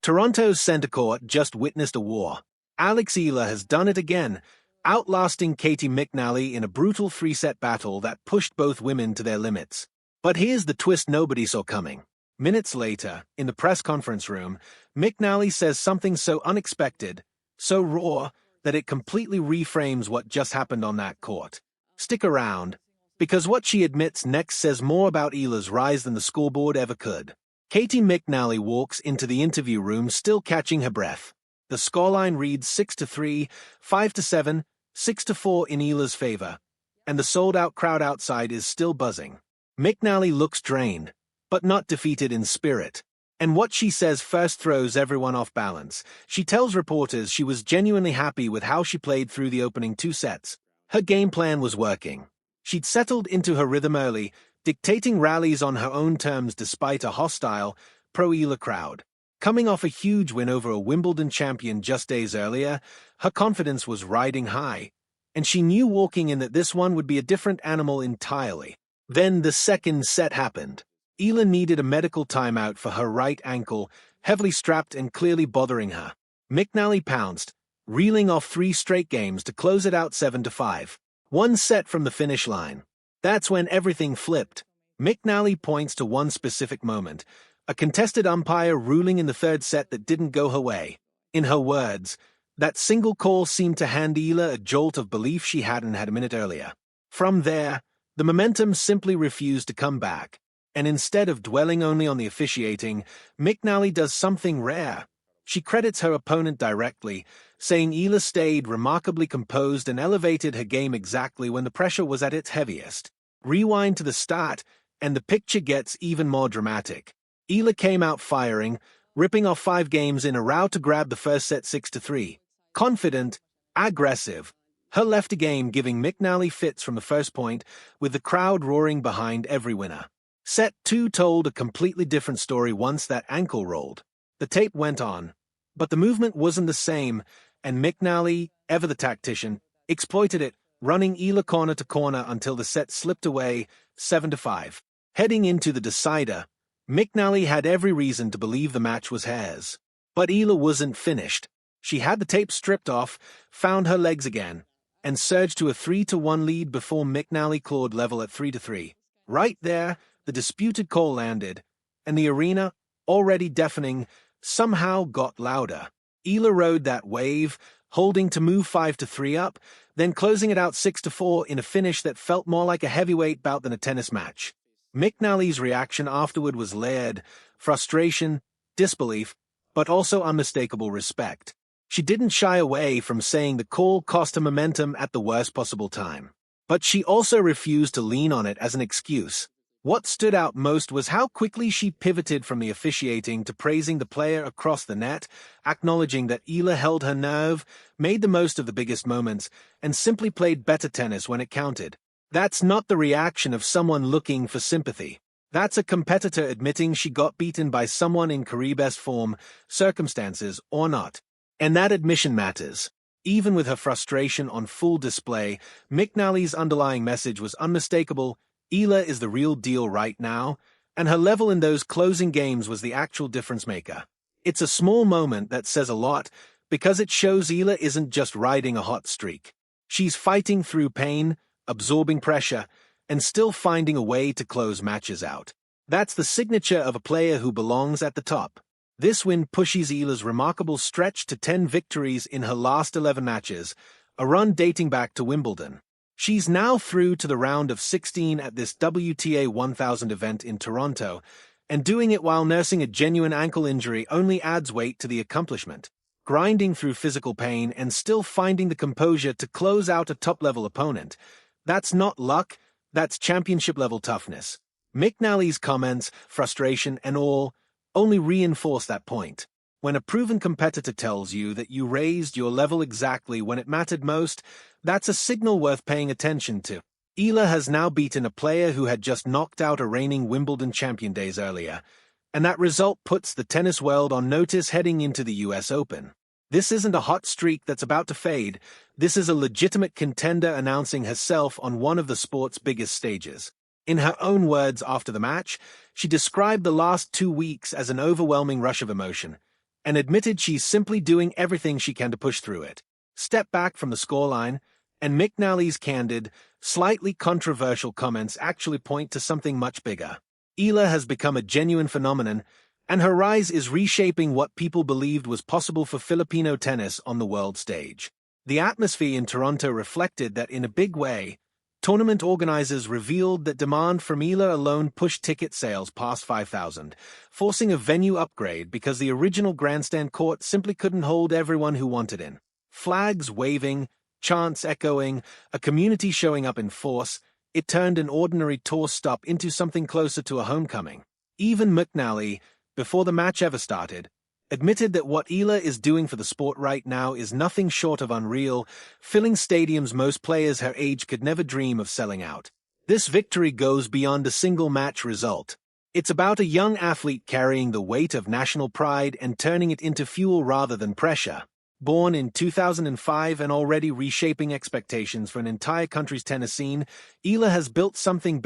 Toronto's centre court just witnessed a war. Eala has done it again, outlasting Katie McNally in a brutal three-set battle that pushed both women to their limits. But here's the twist nobody saw coming. Minutes later, in the press conference room, McNally says something so unexpected, so raw, that it completely reframes what just happened on that court. Stick around, because what she admits next says more about Eala's rise than the scoreboard ever could. Katie McNally walks into the interview room still catching her breath. The scoreline reads 6-3, 5-7, 6-4 in Eala's favor, and the sold-out crowd outside is still buzzing. McNally looks drained, but not defeated in spirit. And what she says first throws everyone off balance. She tells reporters she was genuinely happy with how she played through the opening 2 sets. Her game plan was working. She'd settled into her rhythm early, dictating rallies on her own terms despite a hostile, pro-Eala crowd. Coming off a huge win over a Wimbledon champion just days earlier, her confidence was riding high, and she knew walking in that this one would be a different animal entirely. Then the second set happened. Eala needed a medical timeout for her right ankle, heavily strapped and clearly bothering her. McNally pounced, reeling off 3 straight games to close it out 7-5. 1 set from the finish line. That's when everything flipped. McNally points to one specific moment, a contested umpire ruling in the 3rd set that didn't go her way. In her words, that single call seemed to hand Eala a jolt of belief she hadn't had a minute earlier. From there, the momentum simply refused to come back, and instead of dwelling only on the officiating, McNally does something rare. She credits her opponent directly, saying Eala stayed remarkably composed and elevated her game exactly when the pressure was at its heaviest. Rewind to the start, and the picture gets even more dramatic. Eala came out firing, ripping off 5 games in a row to grab the first set 6-3. Confident, aggressive, her lefty game giving McNally fits from the first point, with the crowd roaring behind every winner. Set 2 told a completely different story once that ankle rolled. The tape went on, but the movement wasn't the same, and McNally, ever the tactician, exploited it, running Eala corner to corner until the set slipped away, 7-5. Heading into the decider, McNally had every reason to believe the match was hers. But Eala wasn't finished. She had the tape stripped off, found her legs again, and surged to a 3-1 lead before McNally clawed level at 3-3. Right there, the disputed call landed, and the arena, already deafening, somehow got louder. Eala rode that wave, holding to move 5-3 up, then closing it out 6-4 in a finish that felt more like a heavyweight bout than a tennis match. McNally's reaction afterward was layered, frustration, disbelief, but also unmistakable respect. She didn't shy away from saying the call cost her momentum at the worst possible time. But she also refused to lean on it as an excuse. What stood out most was how quickly she pivoted from the officiating to praising the player across the net, acknowledging that Eala held her nerve, made the most of the biggest moments, and simply played better tennis when it counted. That's not the reaction of someone looking for sympathy. That's a competitor admitting she got beaten by someone in career best form, circumstances or not. And that admission matters. Even with her frustration on full display, McNally's underlying message was unmistakable. Eala is the real deal right now, and her level in those closing games was the actual difference maker. It's a small moment that says a lot, because it shows Eala isn't just riding a hot streak. She's fighting through pain, absorbing pressure, and still finding a way to close matches out. That's the signature of a player who belongs at the top. This win pushes Eala's remarkable stretch to 10 victories in her last 11 matches, a run dating back to Wimbledon. She's now through to the round of 16 at this WTA 1000 event in Toronto, and doing it while nursing a genuine ankle injury only adds weight to the accomplishment. Grinding through physical pain and still finding the composure to close out a top-level opponent. That's not luck, that's championship-level toughness. McNally's comments, frustration, and all only reinforce that point. When a proven competitor tells you that you raised your level exactly when it mattered most, that's a signal worth paying attention to. Eala has now beaten a player who had just knocked out a reigning Wimbledon champion days earlier, and that result puts the tennis world on notice heading into the US Open. This isn't a hot streak that's about to fade. This is a legitimate contender announcing herself on one of the sport's biggest stages. In her own words after the match, she described the last 2 weeks as an overwhelming rush of emotion, and admitted she's simply doing everything she can to push through it. Step back from the scoreline, and McNally's candid, slightly controversial comments actually point to something much bigger. Eala has become a genuine phenomenon, and her rise is reshaping what people believed was possible for Filipino tennis on the world stage. The atmosphere in Toronto reflected that in a big way. Tournament organizers revealed that demand from Eala alone pushed ticket sales past 5,000, forcing a venue upgrade because the original grandstand court simply couldn't hold everyone who wanted in. Flags waving, chants echoing, a community showing up in force, it turned an ordinary tour stop into something closer to a homecoming. Even McNally, before the match ever started, admitted that what Eala is doing for the sport right now is nothing short of unreal, filling stadiums most players her age could never dream of selling out. This victory goes beyond a single match result. It's about a young athlete carrying the weight of national pride and turning it into fuel rather than pressure. Born in 2005 and already reshaping expectations for an entire country's tennis scene, Eala has built something